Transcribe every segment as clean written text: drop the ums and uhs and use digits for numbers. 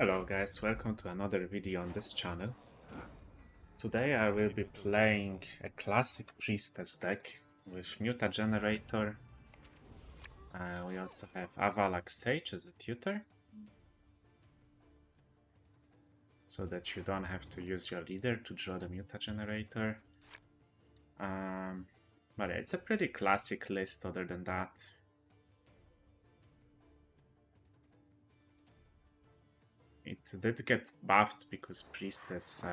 Hello guys, welcome to another video on this channel. Today I will be playing a classic Priestess deck with Mutagenerator. We also have Avalak Sage as a tutor, so that you don't have to use your leader to draw the Mutagenerator. But it's a pretty classic list other than that. It did get buffed because Priestess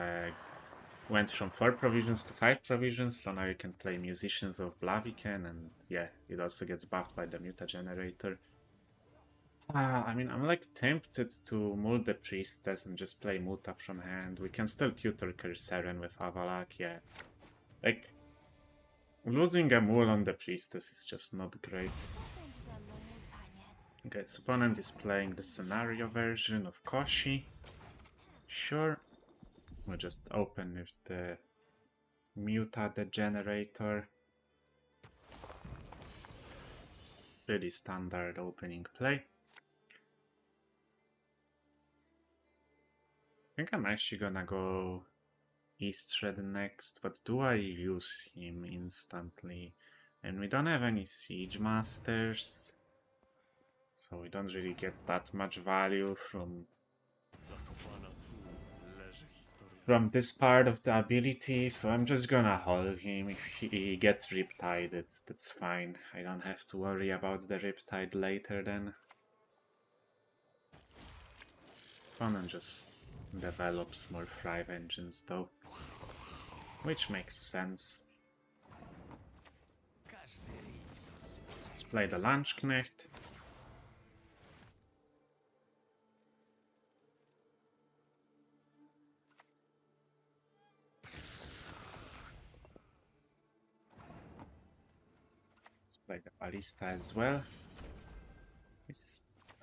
went from 4 provisions to 5 provisions, so now you can play Musicians of Blaviken, and yeah, it also gets buffed by the Mutagenerator. I mean, I'm like tempted to mult the Priestess and just play Muta from hand. We can still tutor Curseren with Avalak, yeah. Like, losing a mule on the Priestess is just not great. Okay, its opponent is playing the scenario version of Koshchey. Sure. We'll just open with the Mutagenerator. Pretty standard opening play. I think I'm actually gonna go Eastred next, but do I use him instantly? And we don't have any Siege Masters, so we don't really get that much value from this part of the ability, so I'm just gonna hold him. If he gets Riptide, that's fine. I don't have to worry about the Riptide later then. Opponent just develops more Thrive engines though, which makes sense. Let's play the Lunchknecht. Play the Ballista as well.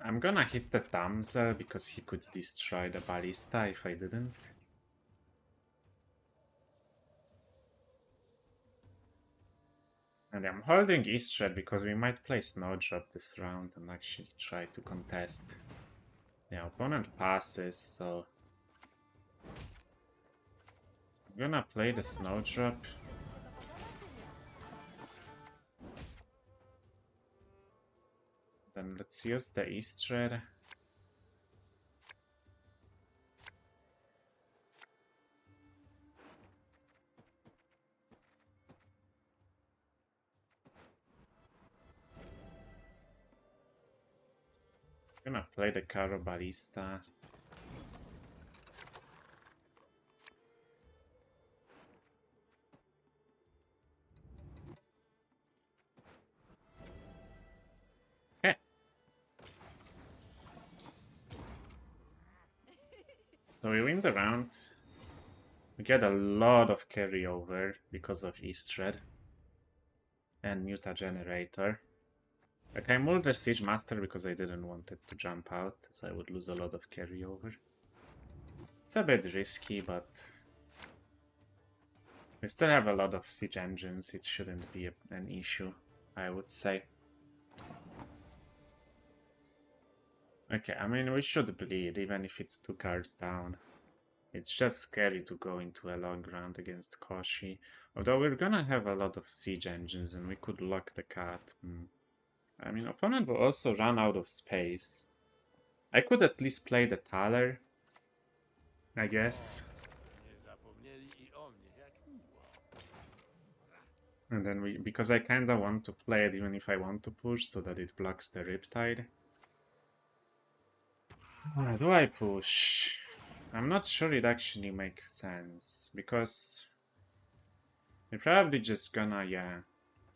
I'm gonna hit the Damsel because he could destroy the Ballista if I didn't. And I'm holding Eastred because we might play Snowdrop this round and actually try to contest. The opponent passes, so I'm gonna play the Snowdrop. Then let's use the Eastred. I'm gonna play the Caro Ballista. Okay. So we win the round. We get a lot of carryover because of Eastred and Mutagenerator. Like, I mulled the Siege Master because I didn't want it to jump out, so I would lose a lot of carryover. It's a bit risky, but we still have a lot of Siege engines. It shouldn't be an issue, I would say. Okay, I mean, we should bleed, even if it's 2 cards down. It's just scary to go into a long round against Koshchey. Although we're gonna have a lot of Siege engines and we could lock the cat. I mean, opponent will also run out of space. I could at least play the Thaler, I guess. And then because I kinda want to play it even if I want to push, so that it blocks the Riptide. Do I push? I'm not sure it actually makes sense, because we're probably just gonna, yeah,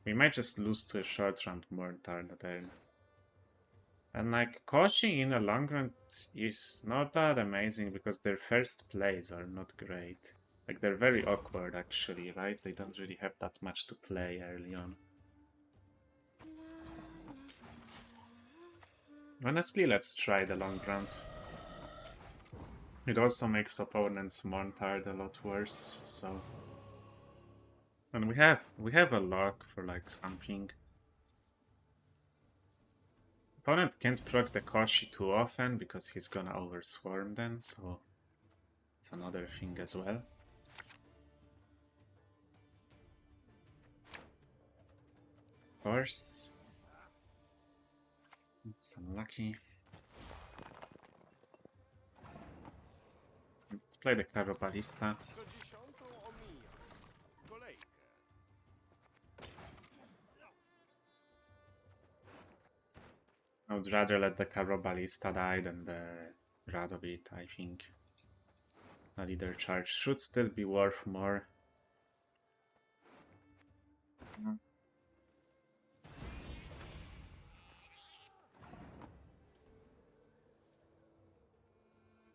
we might just lose to a short round Mortar then. And like, Koshchey in the long run is not that amazing because their first plays are not great. Like, they're very awkward actually, right? They don't really have that much to play early on. Honestly, let's try the long round. It also makes opponents Mortar a lot worse, so... And we have a lock for like something. Opponent can't proc the Koshchey too often because he's gonna overswarm then, so it's another thing as well. Of course. It's unlucky. Let's play the Carro Ballista. I would rather let the Carro Ballista die than the Radovit, I think. A leader charge should still be worth more.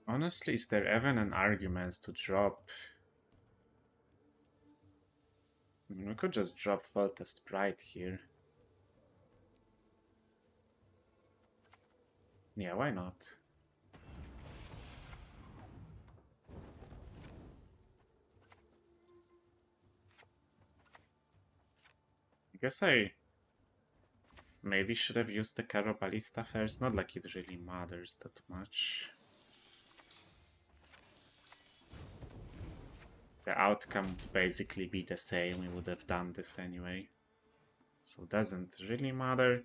Honestly, is there even an argument to drop? I mean, we could just drop Voltest Pride here. Yeah, why not? I guess I maybe should have used the Carro Ballista first. Not like it really matters that much. The outcome would basically be the same. We would have done this anyway. So it doesn't really matter.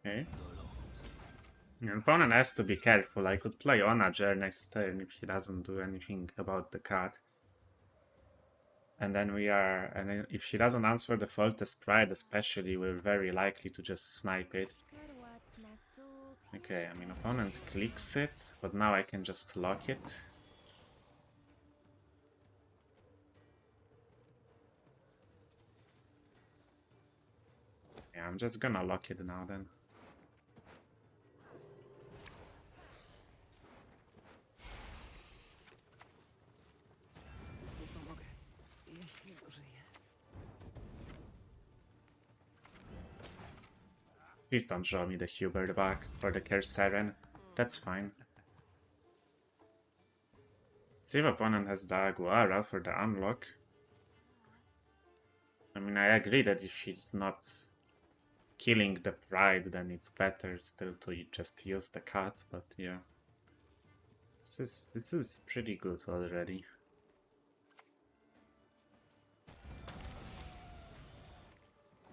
Okay. Your opponent has to be careful. I could play Onager next turn if he doesn't do anything about the card. And then and if she doesn't answer the Voltest Pride especially, we're very likely to just snipe it. Okay, I mean, opponent clicks it, but now I can just lock it. Yeah, I'm just gonna lock it now then. Please don't draw me the Hubert back for the Kerseren. That's fine. See if opponent has the Aguara for the unlock. I mean, I agree that if he's not killing the Pride, then it's better still to just use the cut, but yeah. This is pretty good already.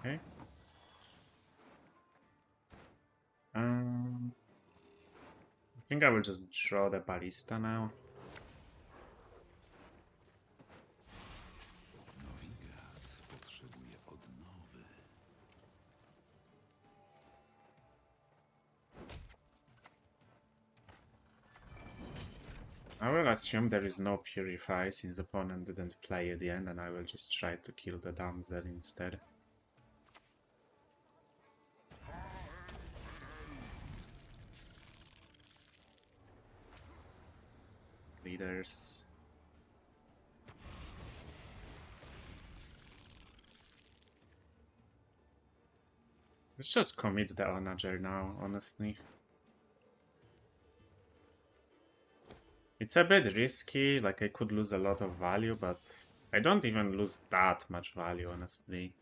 Okay. I think I will just draw the Ballista now. I will assume there is no Purify since opponent didn't play at the end, and I will just try to kill the Damsel instead. Leaders. Let's just commit the Onager now, honestly. It's a bit risky, like I could lose a lot of value, but I don't even lose that much value, honestly.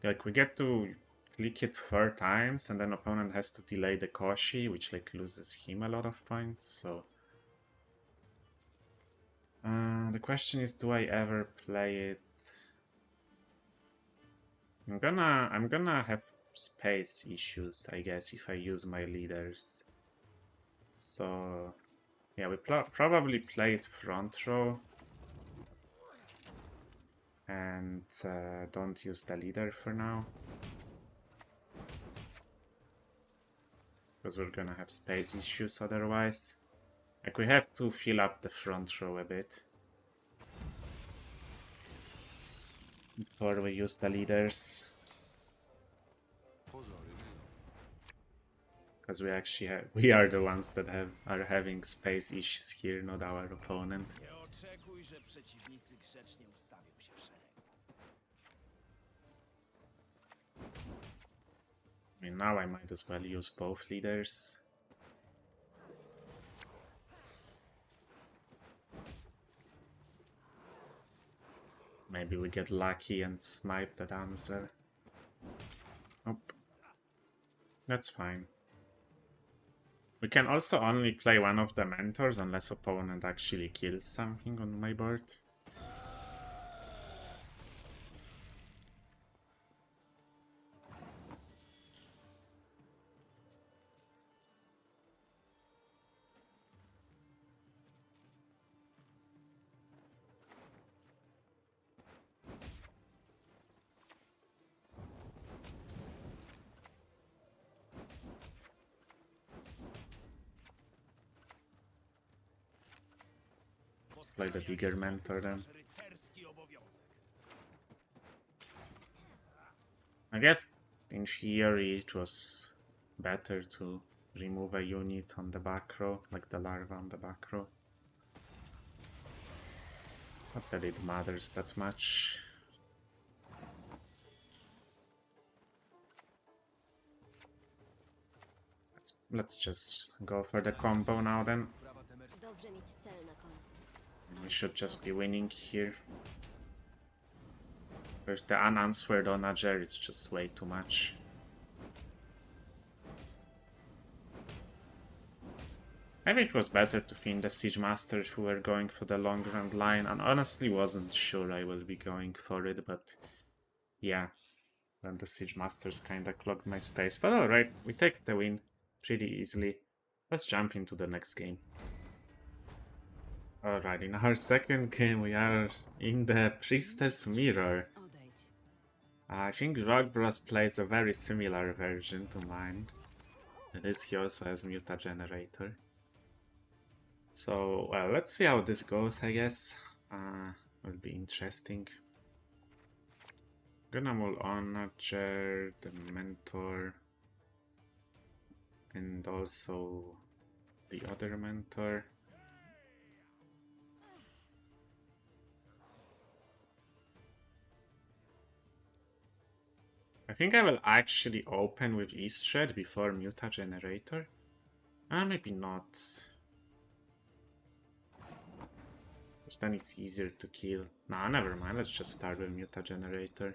Like, we get to click it 4 times, and then opponent has to delay the Koshchey, which like loses him a lot of points, so... the question is, do I ever play it? I'm gonna have space issues, I guess, if I use my leaders. So... yeah, we probably play it front row. And don't use the leader for now. Because we're gonna have space issues otherwise. Like, we have to fill up the front row a bit before we use the leaders. Because we actually we are the ones that are having space issues here, not our opponent. I mean, now I might as well use both leaders. Maybe we get lucky and snipe that answer. Nope. That's fine. We can also only play one of the mentors unless opponent actually kills something on my board. Play the bigger mentor then. I guess in theory it was better to remove a unit on the back row, like the larva on the back row. Not that it matters that much. Let's just go for the combo now then. We should just be winning here. With the unanswered onager, it's just way too much. Maybe it was better to pin the Siege Masters who were going for the long run line, and honestly wasn't sure I will be going for it, but yeah. Then the Siege Masters kinda clogged my space. But alright, we take the win pretty easily. Let's jump into the next game. Alright, in our second game we are in the Priestess mirror. I think Rogbros plays a very similar version to mine. It is he also has Mutagenerator. So, well, let's see how this goes, I guess. Will be interesting. Gonna mull Onager, the Mentor, and also the other Mentor. I think I will actually open with Eastred before Mutagenerator. Maybe not. Because then it's easier to kill. Nah, never mind. Let's just start with Mutagenerator.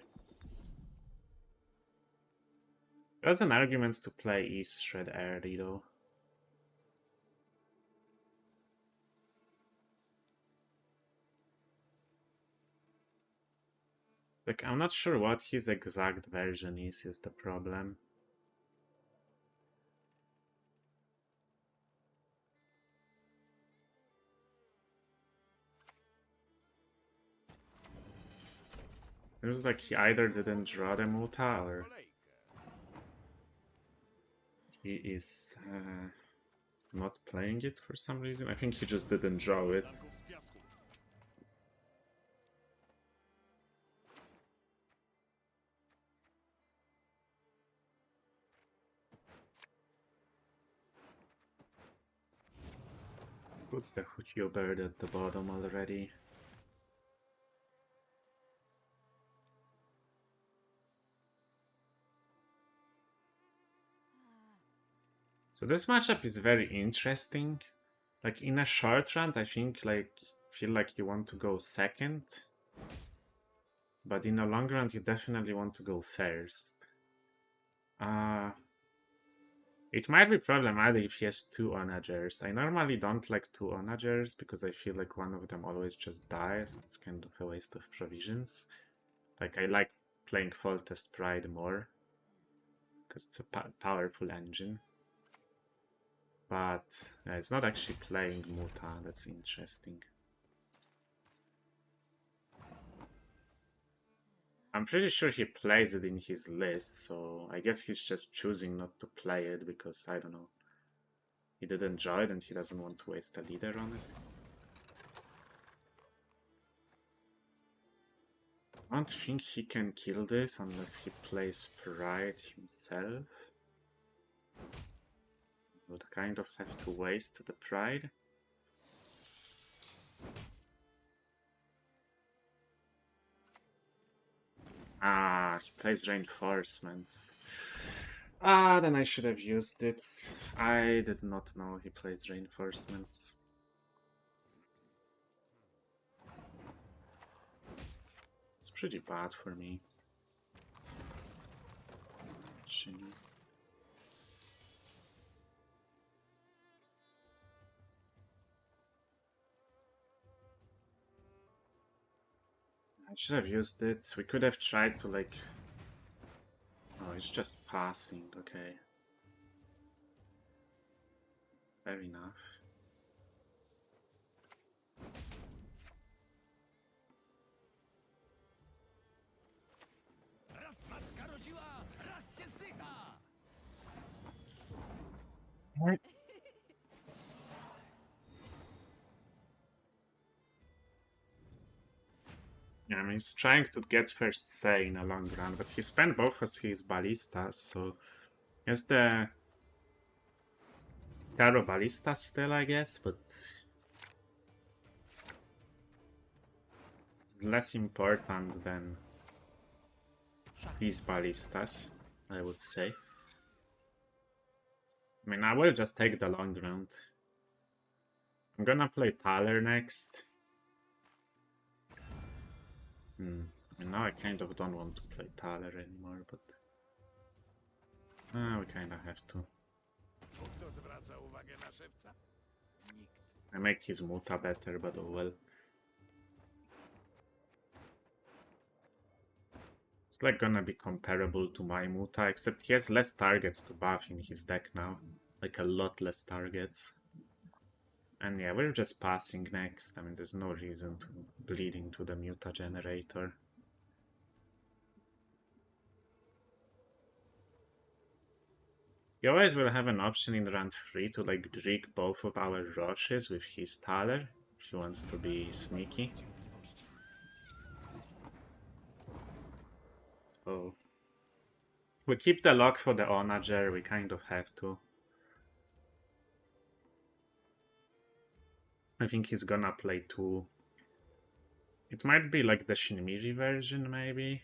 There's an argument to play Eastred early though. Like, I'm not sure what his exact version is the problem. Seems like he either didn't draw the Muta or he is not playing it for some reason. I think he just didn't draw it. Put the Hukyo bird at the bottom already. So this matchup is very interesting. Like in a short run, I think feel like you want to go second. But in a long run, you definitely want to go first. It might be problematic if he has two onagers. I normally don't like two onagers because I feel like one of them always just dies. It's kind of a waste of provisions. Like I like playing Foltest Pride more because it's a powerful engine. But it's not actually playing Muta. That's interesting. I'm pretty sure he plays it in his list, so I guess he's just choosing not to play it because, I don't know, he didn't draw it and he doesn't want to waste a leader on it. I don't think he can kill this unless he plays Pride himself. Would kind of have to waste the Pride. He plays Reinforcements. Then I should have used it. I did not know he plays Reinforcements. It's pretty bad for me. Actually. I should have used it. We could have tried to like... Oh, it's just passing, okay. Fair enough. What? Yeah, I mean, he's trying to get first say in a long run, but he spent both of his ballistas, so he has the Caro ballistas still, I guess, but it's less important than these ballistas, I would say. I mean, I will just take the long round. I'm gonna play Thaler next. I mean, now I kind of don't want to play Thaler anymore, but... we kinda have to. I make his Muta better, but oh well. It's like gonna be comparable to my Muta, except he has less targets to buff in his deck now. Like a lot less targets. And yeah, we're just passing next. I mean, there's no reason to bleed into the Mutagenerator. He always will have an option in round 3 to like rig both of our rushes with his Thaler, if he wants to be sneaky. So we keep the lock for the Onager, we kind of have to. I think he's gonna play 2. It might be like the Shinmiri version, maybe.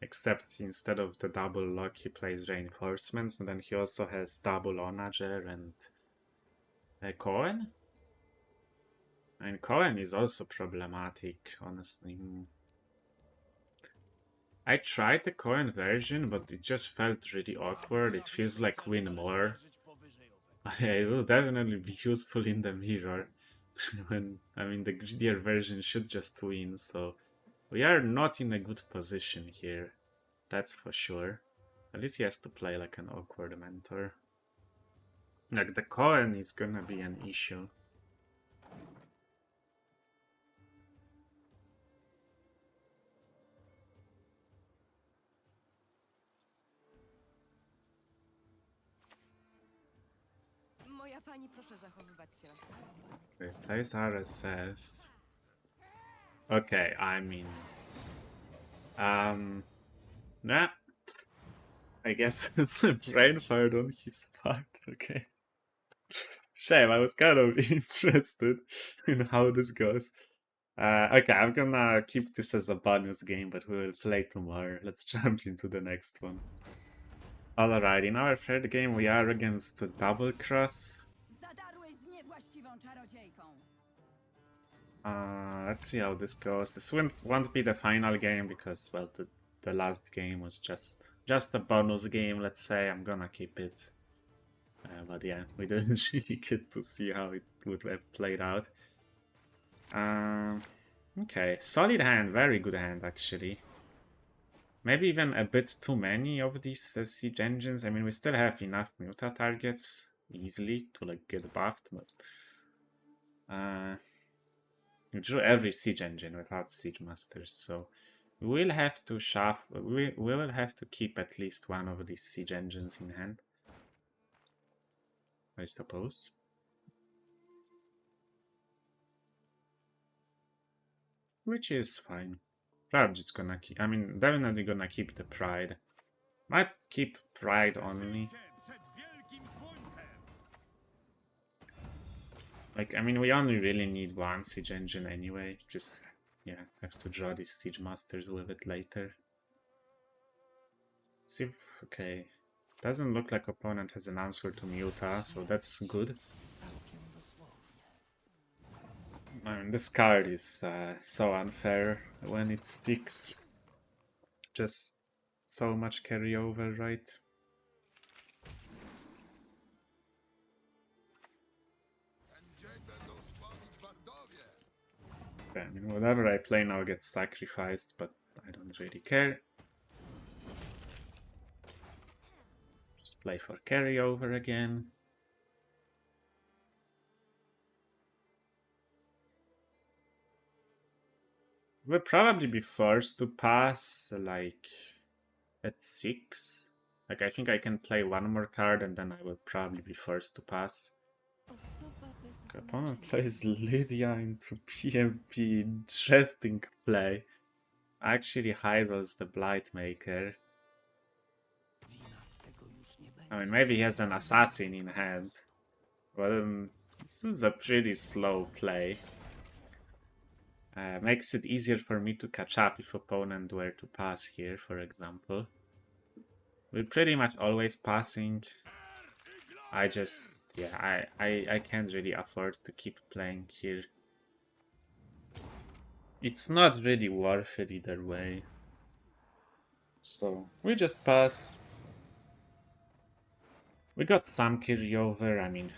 Except instead of the double lock, he plays reinforcements, and then he also has double Onager and Cohen. And Cohen is also problematic, honestly. I tried the Cohen version, but it just felt really awkward. It feels like win more. It will definitely be useful in the mirror. When, I mean, the greedier version should just win, so we are not in a good position here. That's for sure. At least he has to play like an awkward mentor. Like, the Cohen is gonna be an issue. Moja pani, proszę zachowywać się. Okay, plays RSS. Okay, I mean... Nah. I guess it's a brain fart on his part, okay. Shame, I was kind of interested in how this goes. Okay, I'm gonna keep this as a bonus game, but we will play tomorrow. Let's jump into the next one. Alright, in our third game we are against Double Cross. Zadarłeś z niewłaściwą czarodziejką. Let's see how this goes. This won't be the final game because, well, the last game was just a bonus game, let's say. I'm gonna keep it. But yeah, we didn't really get to see how it would have played out. Okay, solid hand, very good hand actually. Maybe even a bit too many of these siege engines. I mean, we still have enough Muta targets easily to like get buffed, but we drew every siege engine without siege masters, so we'll have to shuffle. We will have to keep at least one of these siege engines in hand, I suppose. Which is fine. Probably just gonna keep. I mean, definitely gonna keep the pride. Might keep pride only. Like, I mean, we only really need one siege engine anyway. Just, yeah, have to draw these siege masters with it later. See if, okay. Doesn't look like opponent has an answer to Muta, so that's good. I mean, this card is so unfair when it sticks. Just so much carryover, right? I mean, whatever I play now gets sacrificed, but I don't really care. Just play for carryover again. We'll probably be forced to pass, like, at 6. Like, I think I can play one more card and then I will probably be forced to pass. Opponent plays Lydia into PMP. Interesting play. Actually hides the Blightmaker. I mean, maybe he has an assassin in hand. But this is a pretty slow play. Makes it easier for me to catch up if opponent were to pass here, for example. We're pretty much always passing. I just, yeah, I can't really afford to keep playing here. It's not really worth it either way. So, we just pass. We got some carryover, I mean,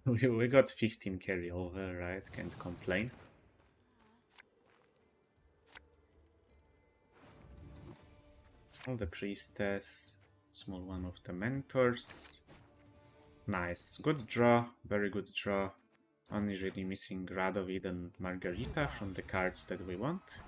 we got 15 carryover, right? Can't complain. Small the Priestess, small one of the Mentors. Nice, good draw, very good draw. Only really missing Radovid and Margarita from the cards that we want.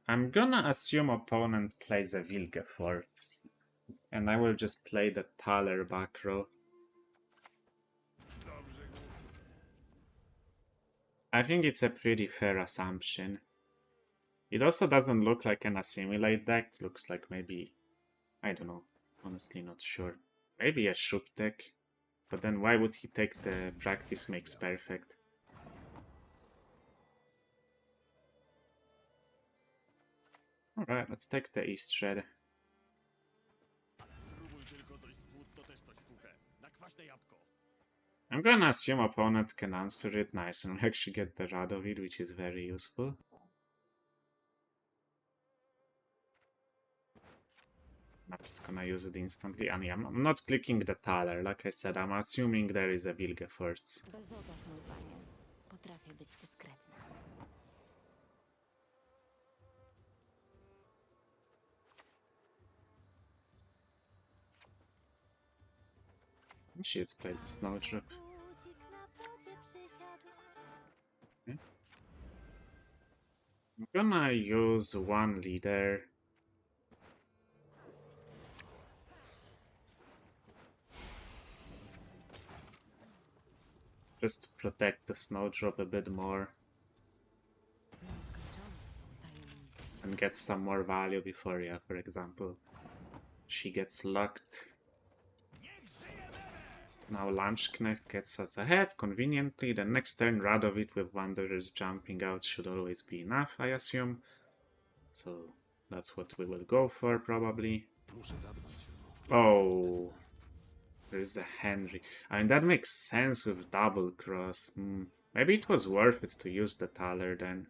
I'm gonna assume opponent plays a Vilgefortz. And I will just play the Thaler back row. I think it's a pretty fair assumption. It also doesn't look like an assimilate deck. Looks like maybe, I don't know, honestly not sure. Maybe a Shupe deck. But then why would he take the practice makes perfect? Alright, let's take the East Shred. I'm gonna assume opponent can answer it. Nice, and we actually get the Radovid, which is very useful. I'm just gonna use it instantly. I mean, I'm not clicking the Thaler. Like I said, I'm assuming there is a Vilgefortz. Bez obaw, mój panie. Potrafię być dyskretna. Let's play the Snowdrop. Okay. I'm gonna use one leader. Just to protect the Snowdrop a bit more. And get some more value before, yeah, for example, she gets locked. Now Lunchknecht gets us ahead conveniently. The next turn Radovid with Wanderers jumping out should always be enough, I assume. So that's what we will go for, probably. Oh, there's a Henry. I mean, that makes sense with double cross. Maybe it was worth it to use the Thaler then.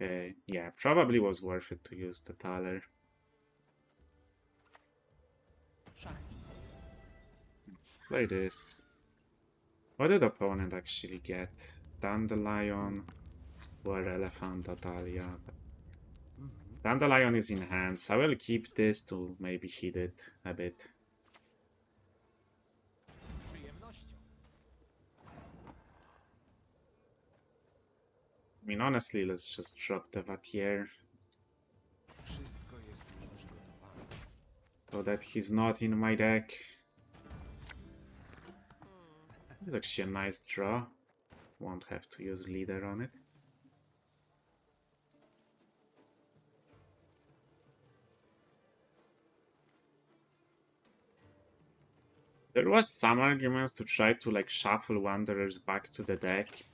Okay, yeah, probably was worth it to use the Thaler. Play this. What did opponent actually get? Dandelion or Elephant Atalia? Dandelion is in hand, so I will keep this to maybe hit it a bit. I mean, honestly, let's just drop the Vatier. So that he's not in my deck. It's actually a nice draw. Won't have to use leader on it. There was some arguments to try to like shuffle Wanderers back to the deck,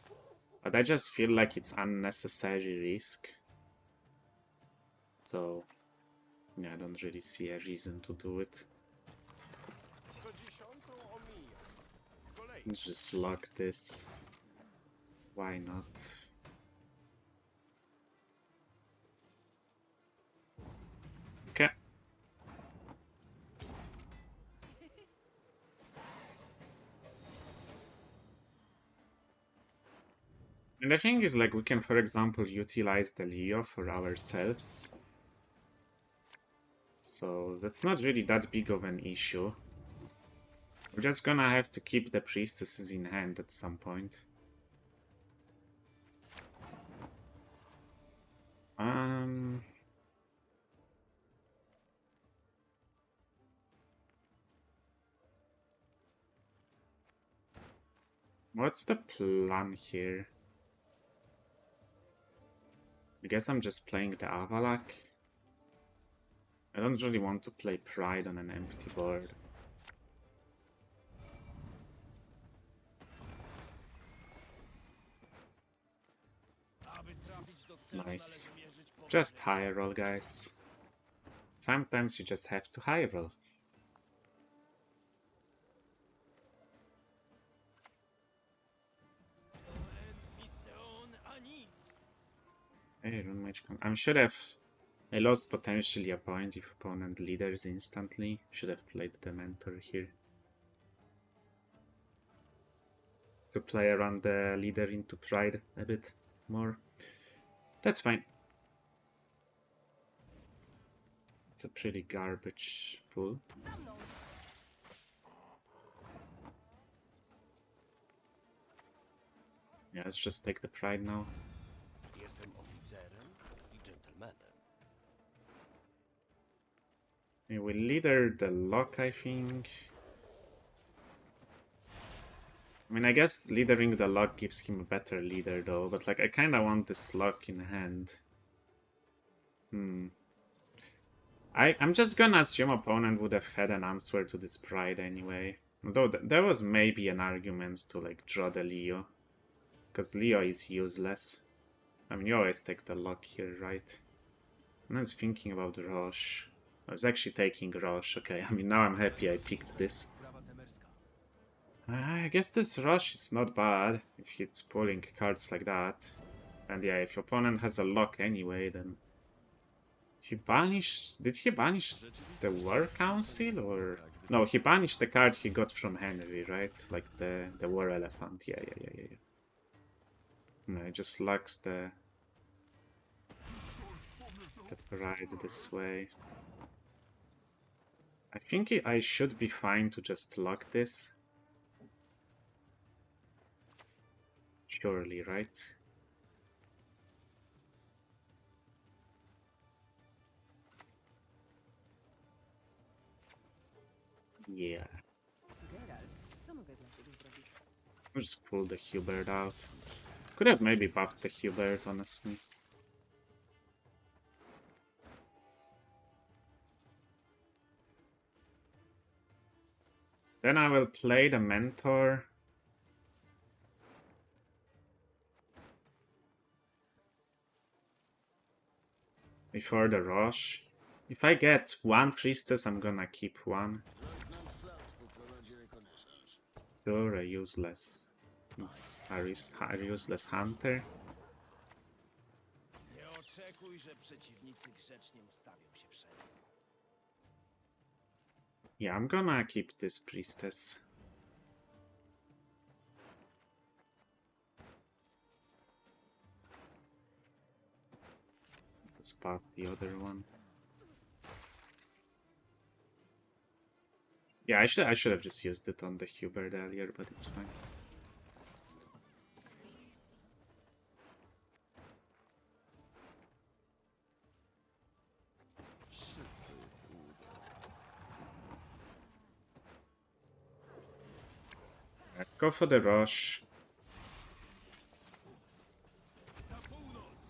but I just feel like it's unnecessary risk. So yeah, I don't really see a reason to do it. Let's just lock this. Why not? Okay. And the thing is, like, we can, for example, utilize the Leo for ourselves. So that's not really that big of an issue. We're just gonna have to keep the priestesses in hand at some point. What's the plan here? I guess I'm just playing the Avalak. I don't really want to play Pride on an empty board. Nice. Just high roll, guys. Sometimes you just have to high roll. Hey, rune mage. I should have. I lost potentially a point if opponent leaders instantly. Should have played the mentor here. To play around the leader into Pride a bit more. That's fine. It's a pretty garbage pull. Yeah, let's just take the Pride now. We will leader the lock, I think. I mean, I guess leadering the lock gives him a better leader, though. But, like, I kind of want this lock in hand. I'm just gonna assume opponent would have had an answer to this Pride anyway. Although there was maybe an argument to, like, draw the Leo. Because Leo is useless. I mean, you always take the lock here, right? I was thinking about the Roche. I was actually taking Roche. Okay, I mean, now I'm happy I picked this. I guess this Roche is not bad if it's pulling cards like that. And yeah, if your opponent has a lock anyway, then... He banished... Did he banish the War Council, or... No, he banished the card he got from Henry, right? Like the War Elephant. Yeah. No, it just locks the Pride this way. I think I should be fine to just lock this. Surely, right? Yeah. I'll just pull the Hubert out. Could have maybe buffed the Hubert, honestly. Then I will play the Mentor. Before the Roche. If I get one Priestess, I'm gonna keep one. Sure, a useless Hunter. Yeah, I'm gonna keep this Priestess. Just pop the other one. Yeah, I should have just used it on the Hubert earlier, but it's fine. Right, go for the Roche.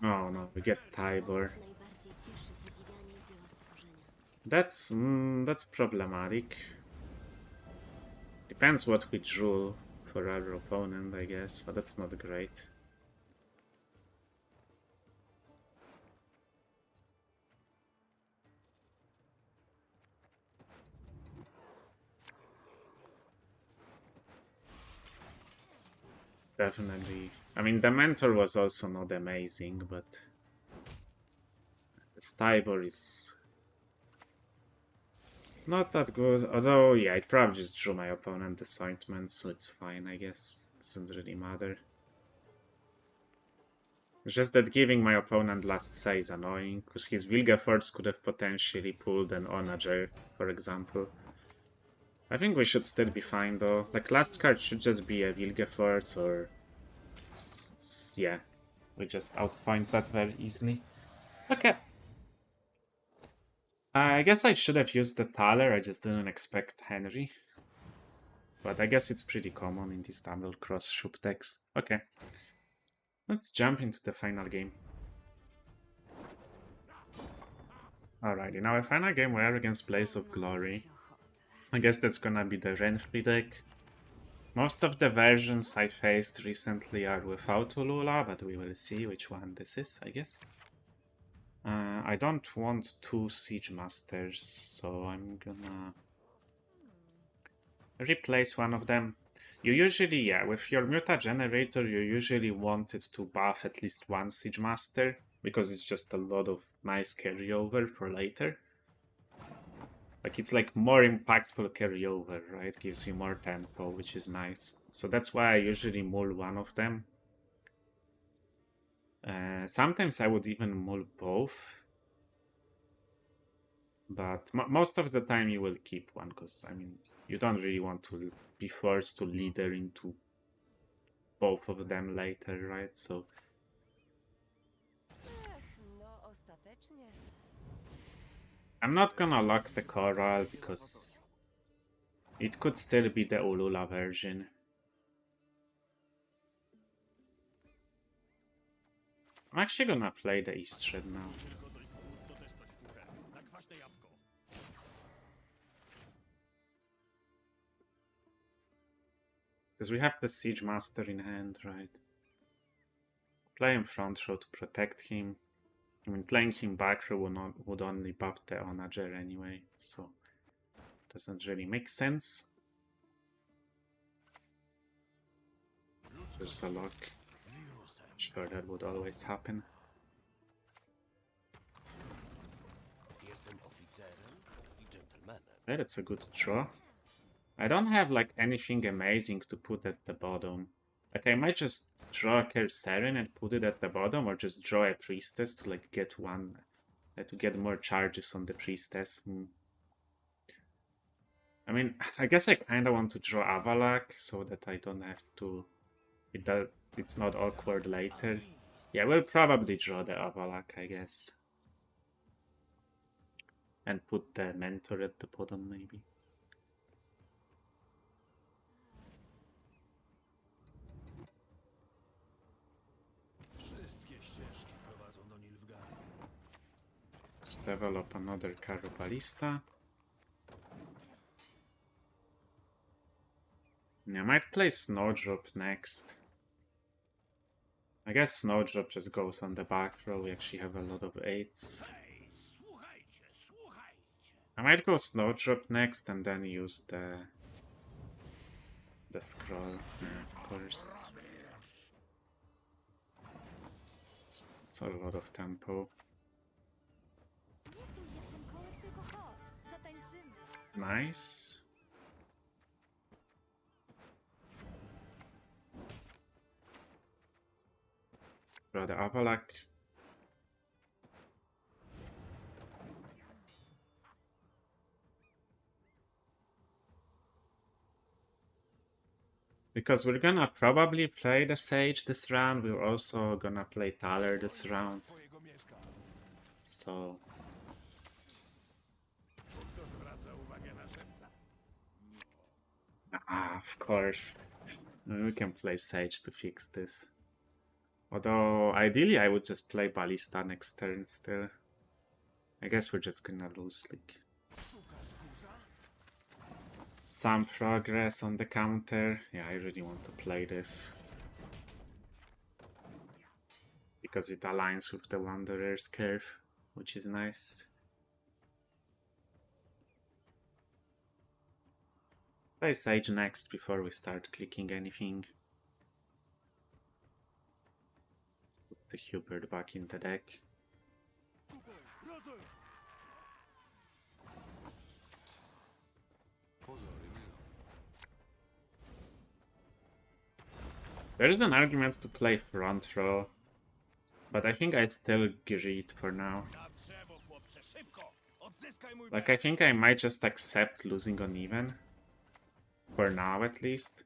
Oh no, we get Tybor. That's problematic. Depends what we drew for our opponent, I guess, but that's not great. definitely. I mean, the mentor was also not amazing, but the Stybor is not that good. Although, yeah, it probably just drew my opponent disappointment, so it's fine, I guess. It doesn't really matter. It's just that giving my opponent last say is annoying, because his Vilgefortz could have potentially pulled an Onager, for example. I think we should still be fine, though. Like, last card should just be a Vilgefortz, or... yeah, we just outpoint that very easily. Okay. I guess I should have used the Thaler, I just didn't expect Henry. But I guess it's pretty common in these double cross Shupe decks. Okay. Let's jump into the final game. Alright, in our final game we are against Blaze of Glory. I guess that's gonna be the Renfri deck. Most of the versions I faced recently are without Ulula, but we will see which one this is, I guess. I don't want 2 Siege Masters, so I'm gonna replace one of them. You usually, yeah, with your Mutagenerator, you usually want it to buff at least 1 Siege Master, because it's just a lot of nice carryover for later. Like, it's like more impactful carryover, right? Gives you more tempo, which is nice. So that's why I usually mull one of them. Sometimes I would even mull both. But most of the time you will keep one, because, I mean, you don't really want to be forced to leader into both of them later, right? So... I'm not gonna lock the Coral, because it could still be the Ulula version. I'm actually gonna play the Eastred now. Because we have the Siege Master in hand, right? Play him front row to protect him. I mean, playing him back row would only buff the Onager anyway, so doesn't really make sense. There's a lock. Sure, that would always happen. Yeah, that's a good draw. I don't have like anything amazing to put at the bottom. Like, I might just draw a Kerserin and put it at the bottom, or just draw a Priestess to like get one, to get more charges on the Priestess. I mean, I guess I kind of want to draw Avalak so that I don't have to... it's not awkward later. Yeah, we'll probably draw the Avalak, I guess. And put the Mentor at the bottom, maybe. Let's develop another Carrobalista. I might play Snowdrop next. I guess Snowdrop just goes on the back row. We actually have a lot of 8s. I might go Snowdrop next and then use the scroll, of course. It's a lot of tempo. Nice. Draw the Avalak. Because we're gonna probably play the Sage this round, we're also gonna play Thaler this round. So... of course. We can play Sage to fix this. Although, ideally I would just play Ballista next turn still. I guess we're just gonna lose, like... some progress on the counter. Yeah, I really want to play this. Because it aligns with the Wanderer's curve, which is nice. Play Sage next before we start clicking anything. the Hubert back in the deck. There is an argument to play front row, but I think I still greed for now. Like, I think I might just accept losing on even. For now, at least.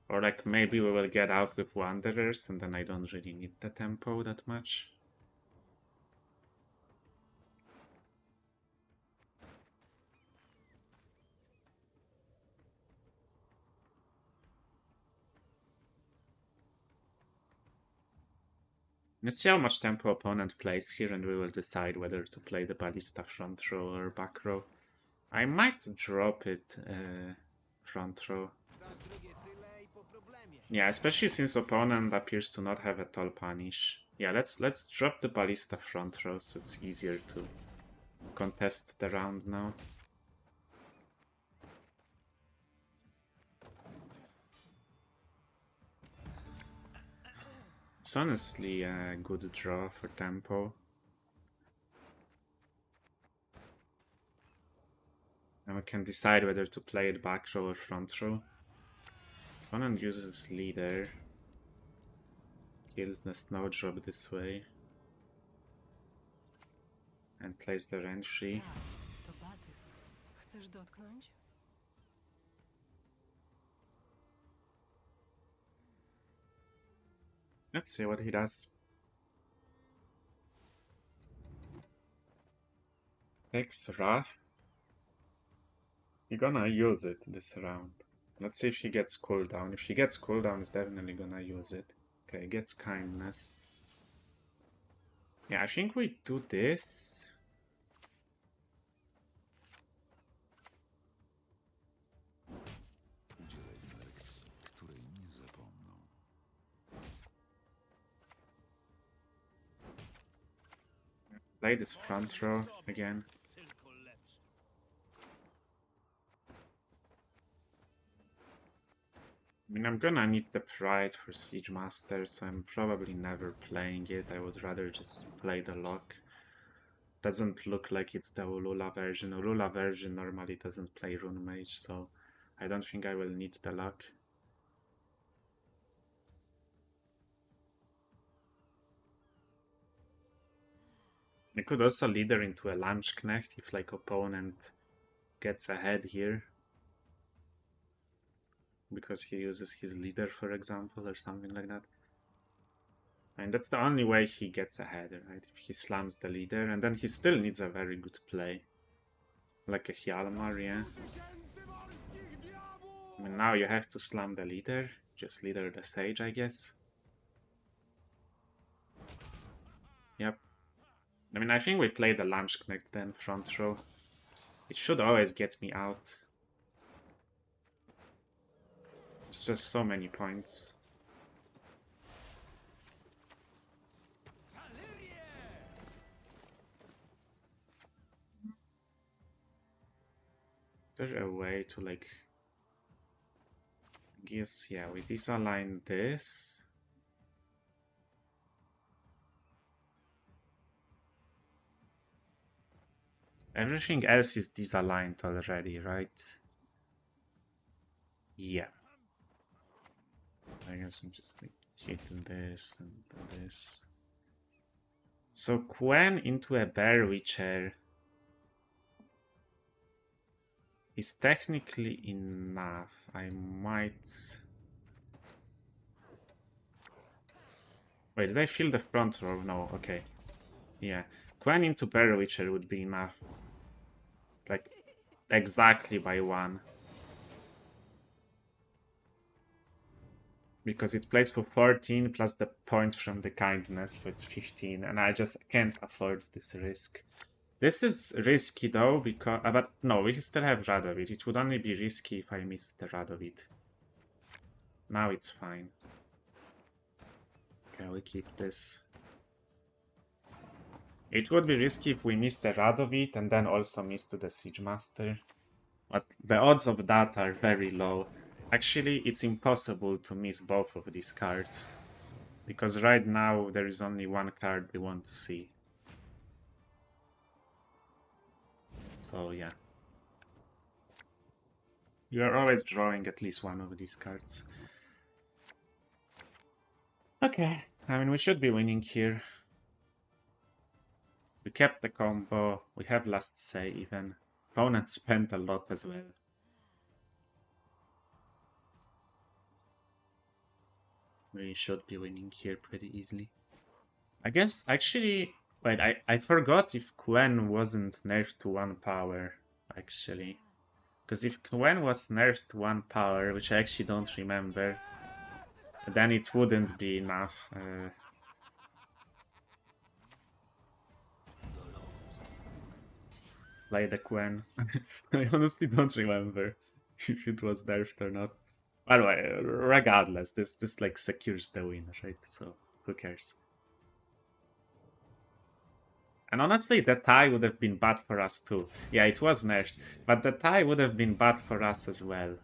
Or like, maybe we will get out with Wanderers, and then I don't really need the tempo that much. Let's see how much tempo opponent plays here, and we will decide whether to play the Ballista front row or back row. I might drop it front row. Yeah, especially since opponent appears to not have a tall punish. Yeah, let's drop the Ballista front row so it's easier to contest the round now. It's honestly a good draw for tempo. And we can decide whether to play it back row or front row. Opponent uses leader. Kills the snowdrop this way. And plays the Renfri. Let's see what he does. Takes Wrath. He's gonna use it this round. Let's see if he gets cooldown. If he gets cooldown, he's definitely gonna use it. Okay, gets Kindness. Yeah, I think we do this. Play this front row again. I mean, I'm gonna need the Pride for Siege Master, so I'm probably never playing it. I would rather just play the Lock. Doesn't look like it's the Ulula version. Ulula version normally doesn't play Rune Mage, so I don't think I will need the Lock. I could also leader into a Lamsknecht if like opponent gets ahead here. Because he uses his leader, for example, or something like that. And that's the only way he gets ahead, right? If he slams the leader, and then he still needs a very good play. Like a Hjalmar, yeah. I mean, now you have to slam the leader. Just leader the Sage, I guess. Yep. I mean, I think we play the Lamsknecht then, front row. It should always get me out. It's just so many points. Is there a way to like... I guess, yeah, we disalign this. Everything else is disaligned already, right? Yeah. I guess I'm just like hitting this and this. So Quen into a Bear Witcher is technically enough. I might... Wait, did I fill the front row? No, okay. Yeah. Quen into Bear Witcher would be enough. Like, exactly by 1. Because it plays for 14 plus the point from the kindness, so it's 15, and I just can't afford this risk. This is risky though, because but no, we still have Radovid. It would only be risky if I missed the Radovid. Now it's fine. Okay, we keep this. It would be risky if we missed the Radovid and then also missed the Siege Master. But the odds of that are very low. Actually, it's impossible to miss both of these cards. Because right now there is only one card we want to see. So yeah. You are always drawing at least one of these cards. Okay, I mean we should be winning here. We kept the combo, we have last say even. Opponent spent a lot as well. We should be winning here pretty easily. I guess, actually, wait, I forgot if Quen wasn't nerfed to 1 power, actually. Because if Quen was nerfed to 1 power, which I actually don't remember, then it wouldn't be enough. Play the Quen. I honestly don't remember if it was nerfed or not. By the way, regardless, this like secures the win, right? So who cares? And honestly, the tie would have been bad for us too. Yeah, it was nerfed, but the tie would have been bad for us as well.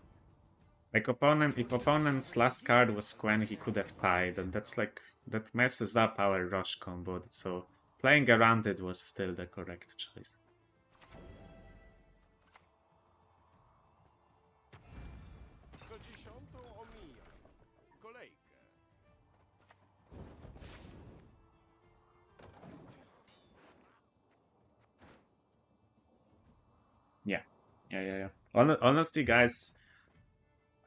Like if opponent's last card was Quen, he could have tied, and that's like that messes up our rush combo. So playing around it was still the correct choice. Yeah. Honestly, guys,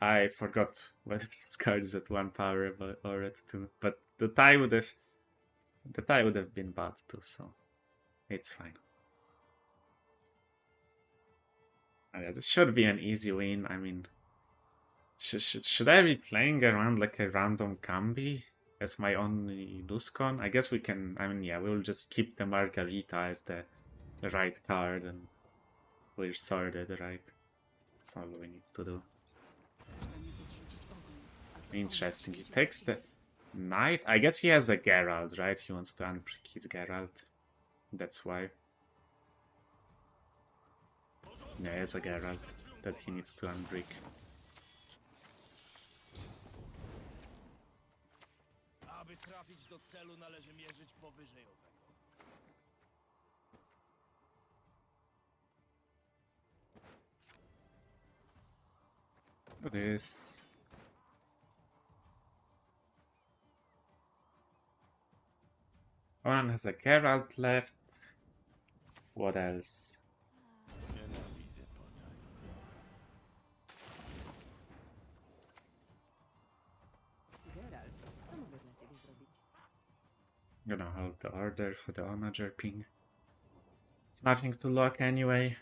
I forgot whether this card is at 1 power or at 2, but the tie would have been bad too, so it's fine. Yeah, this should be an easy win. I mean, should I be playing around like a random Cambi as my only loose con? I guess we can. I mean, yeah, we'll just keep the Margarita as the right card, and we're sorted, right? That's all we need to do. Interesting. He takes the Knight. I guess he has a Geralt, right? He wants to unbrick his Geralt. That's why. Yeah, he has a Geralt that he needs to unbrick. Aby trafić do celu, należy mierzyć powyżej owego. Look at this. One has a Geralt left. What else? Nienawidzę potań. Geralt, co mogę dla ciebie zrobić? Gonna hold the order for the Onager ping. It's nothing to lock anyway.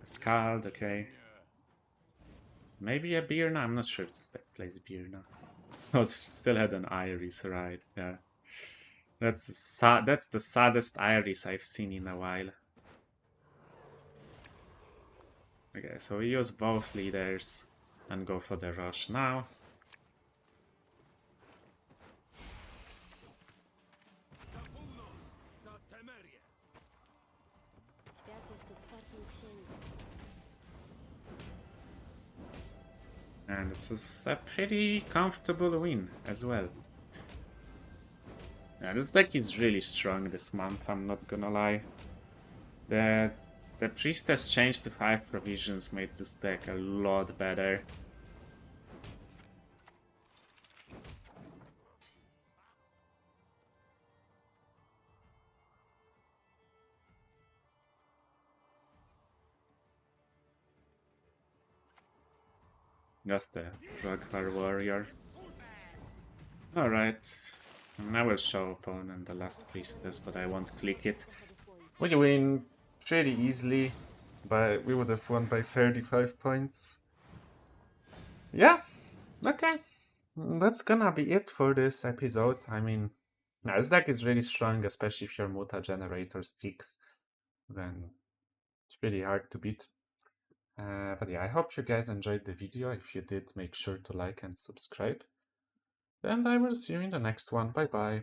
Scald, okay. Maybe a Birna? I'm not sure if this deck plays Birna. Oh, it still had an Iris, right? Yeah. That's the saddest Iris I've seen in a while. Okay, so we use both leaders and go for the rush now. Za północ! Za Temerię! Świat jest otwartą księgą. And this is a pretty comfortable win as well. Yeah, this deck is really strong this month, I'm not gonna lie. The Priestess change to 5 provisions made this deck a lot better. Just the Drugvar Warrior. Alright. I will show opponent the last Priestess, but I won't click it. We win pretty easily, but we would have won by 35 points. Yeah, okay. That's gonna be it for this episode. I mean, this deck is really strong, especially if your Mutagenerator sticks. Then it's pretty hard to beat. But yeah, I hope you guys enjoyed the video. If you did, make sure to like and subscribe. And I will see you in the next one. Bye bye.